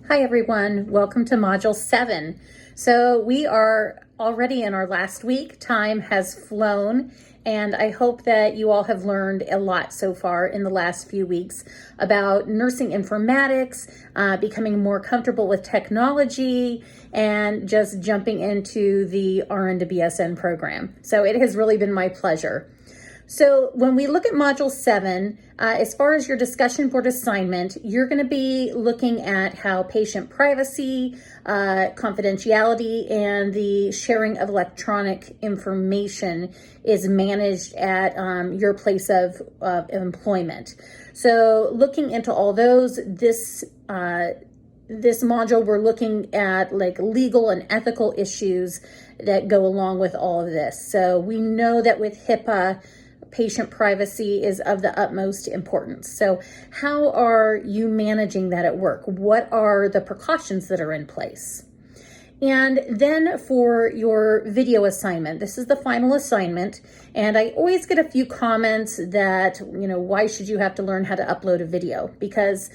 Hi everyone, welcome to Module 7. So we are already in our last week. Time has flown, and I hope that you all have learned a lot so far in the last few weeks about nursing informatics, becoming more comfortable with technology, and just jumping into the RN to BSN program. So it has really been my pleasure. So when we look at Module 7, as far as your discussion board assignment, you're going to be looking at how patient privacy, confidentiality, and the sharing of electronic information is managed at your place of employment. So looking into all those, this module, we're looking at like legal and ethical issues that go along with all of this. So we know that with HIPAA, patient privacy is of the utmost importance. So how are you managing that at work? What are the precautions that are in place? And then for your video assignment, this is the final assignment. And I always get a few comments that, why should you have to learn how to upload a video? Because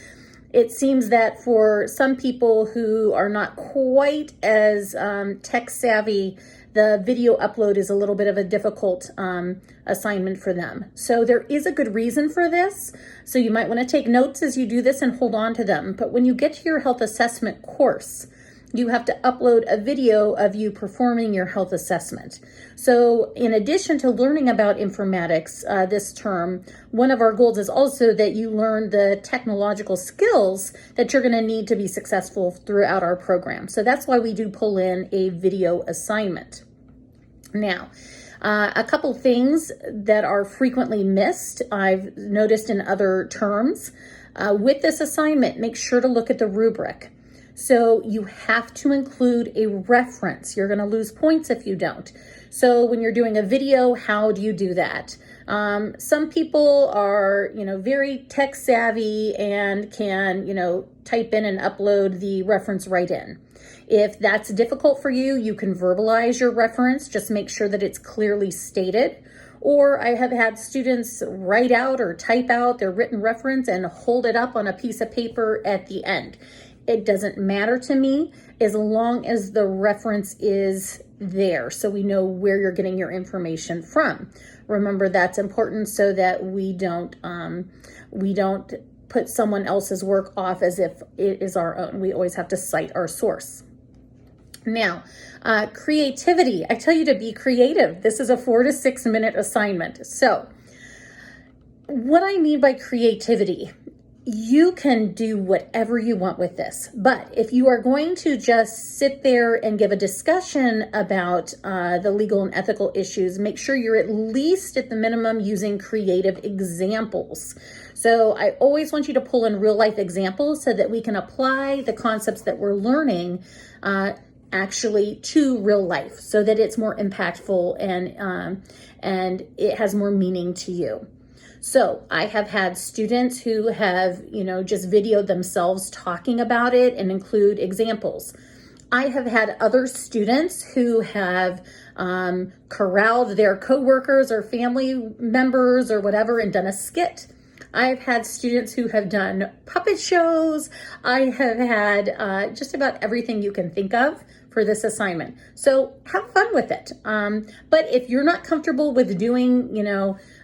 it seems that for some people who are not quite as tech savvy, the video upload is a little bit of a difficult assignment for them. So there is a good reason for this. So you might want to take notes as you do this and hold on to them. But when you get to your health assessment course, you have to upload a video of you performing your health assessment. So in addition to learning about informatics this term, one of our goals is also that you learn the technological skills that you're going to need to be successful throughout our program. So that's why we do pull in a video assignment. Now, a couple things that are frequently missed, I've noticed in other terms. With this assignment, make sure to look at the rubric. So you have to include a reference. You're going to lose points if you don't. So when you're doing a video, how do you do that? Some people are, very tech savvy and can, type in and upload the reference right in. If that's difficult for you, you can verbalize your reference. Just make sure that it's clearly stated. Or I have had students write out or type out their written reference and hold it up on a piece of paper at the end. It doesn't matter to me as long as the reference is there so we know where you're getting your information from. Remember, that's important so that we don't put someone else's work off as if it is our own. We always have to cite our source. Now, creativity. I tell you to be creative. This is a 4 to 6 minute assignment. So what I mean by creativity, you can do whatever you want with this, but if you are going to just sit there and give a discussion about the legal and ethical issues, make sure you're at least at the minimum using creative examples. So I always want you to pull in real life examples so that we can apply the concepts that we're learning actually to real life so that it's more impactful and it has more meaning to you. So I have had students who have, just videoed themselves talking about it and include examples. I have had other students who have corralled their coworkers or family members or whatever and done a skit. I've had students who have done puppet shows. I have had just about everything you can think of for this assignment. So have fun with it. But if you're not comfortable with doing,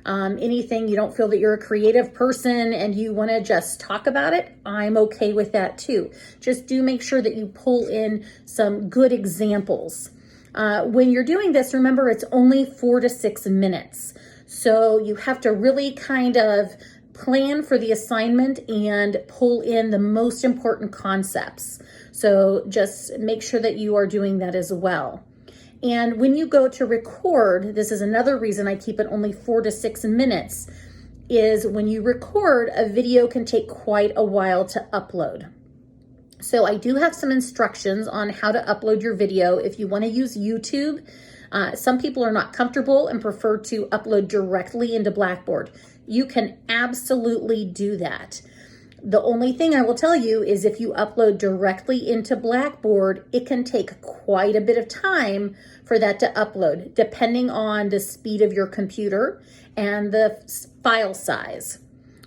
anything, you don't feel that you're a creative person and you want to just talk about it, I'm okay with that too. Just do make sure that you pull in some good examples. When you're doing this, remember it's only 4 to 6 minutes. So you have to really kind of plan for the assignment and pull in the most important concepts. So just make sure that you are doing that as well. And when you go to record, this is another reason I keep it only 4 to 6 minutes, is when you record, a video can take quite a while to upload. So I do have some instructions on how to upload your video if you want to use YouTube. Some people are not comfortable and prefer to upload directly into Blackboard. You can absolutely do that. The only thing I will tell you is if you upload directly into Blackboard, it can take quite a bit of time for that to upload, depending on the speed of your computer and the file size.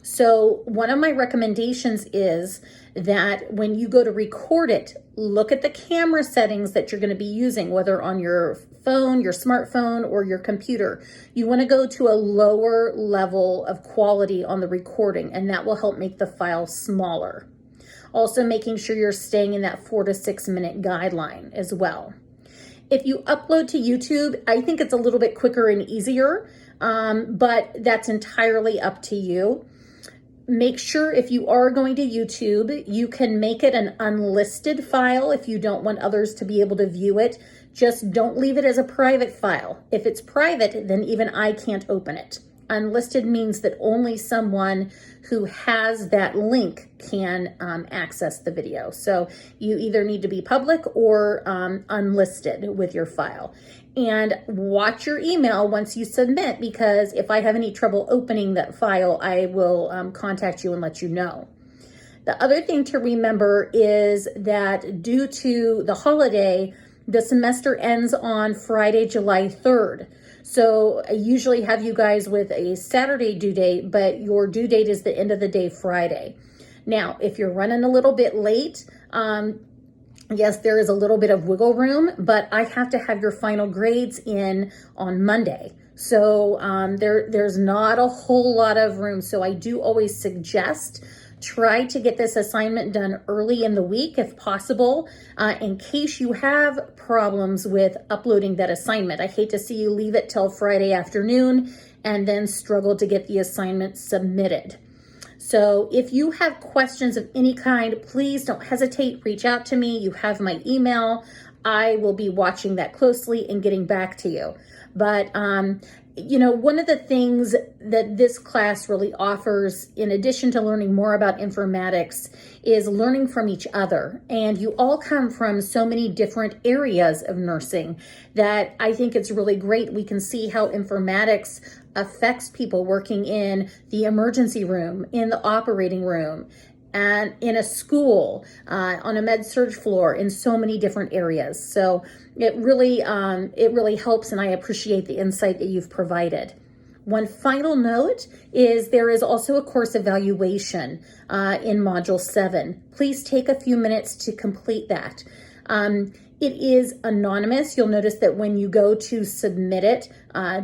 So one of my recommendations is that when you go to record it, look at the camera settings that you're going to be using, whether on your phone, your smartphone, or your computer. You want to go to a lower level of quality on the recording, and that will help make the file smaller. Also making sure you're staying in that 4 to 6 minute guideline as well. If you upload to YouTube, I think it's a little bit quicker and easier, but that's entirely up to you. Make sure if you are going to YouTube, you can make it an unlisted file if you don't want others to be able to view it. Just don't leave it as a private file. If it's private, then even I can't open it. Unlisted means that only someone who has that link can access the video. So you either need to be public or unlisted with your file. And watch your email once you submit, because if I have any trouble opening that file, I will contact you and let you know. The other thing to remember is that due to the holiday, the semester ends on Friday, July 3rd. So I usually have you guys with a Saturday due date, but your due date is the end of the day Friday. Now, if you're running a little bit late, yes, there is a little bit of wiggle room, but I have to have your final grades in on Monday. So there's not a whole lot of room. So I do always suggest try to get this assignment done early in the week if possible, in case you have problems with uploading that assignment. I hate to see you leave it till Friday afternoon and then struggle to get the assignment submitted. So if you have questions of any kind, please don't hesitate, reach out to me. You have my email. I will be watching that closely and getting back to you. But you know, one of the things that this class really offers, in addition to learning more about informatics, is learning from each other. And you all come from so many different areas of nursing that I think it's really great. We can see how informatics affects people working in the emergency room, in the operating room, and in a school, on a med surg floor, in so many different areas. So it really helps, and I appreciate the insight that you've provided. One final note is there is also a course evaluation in Module 7. Please take a few minutes to complete that. It is anonymous. You'll notice that when you go to submit it,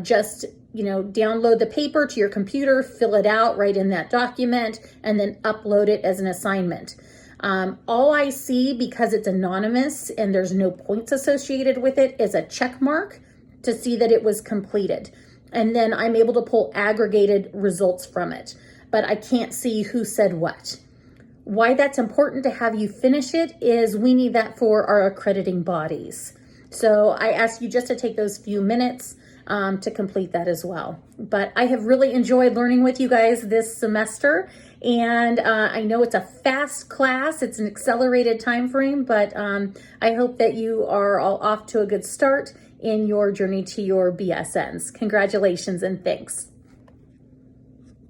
just download the paper to your computer, fill it out right in that document, and then upload it as an assignment. All I see, because it's anonymous and there's no points associated with it, is a check mark to see that it was completed. And then I'm able to pull aggregated results from it, but I can't see who said what. Why that's important to have you finish it is we need that for our accrediting bodies. So I ask you just to take those few minutes to complete that as well. But I have really enjoyed learning with you guys this semester, and I know it's a fast class, it's an accelerated time frame, but I hope that you are all off to a good start in your journey to your BSNs. Congratulations and thanks.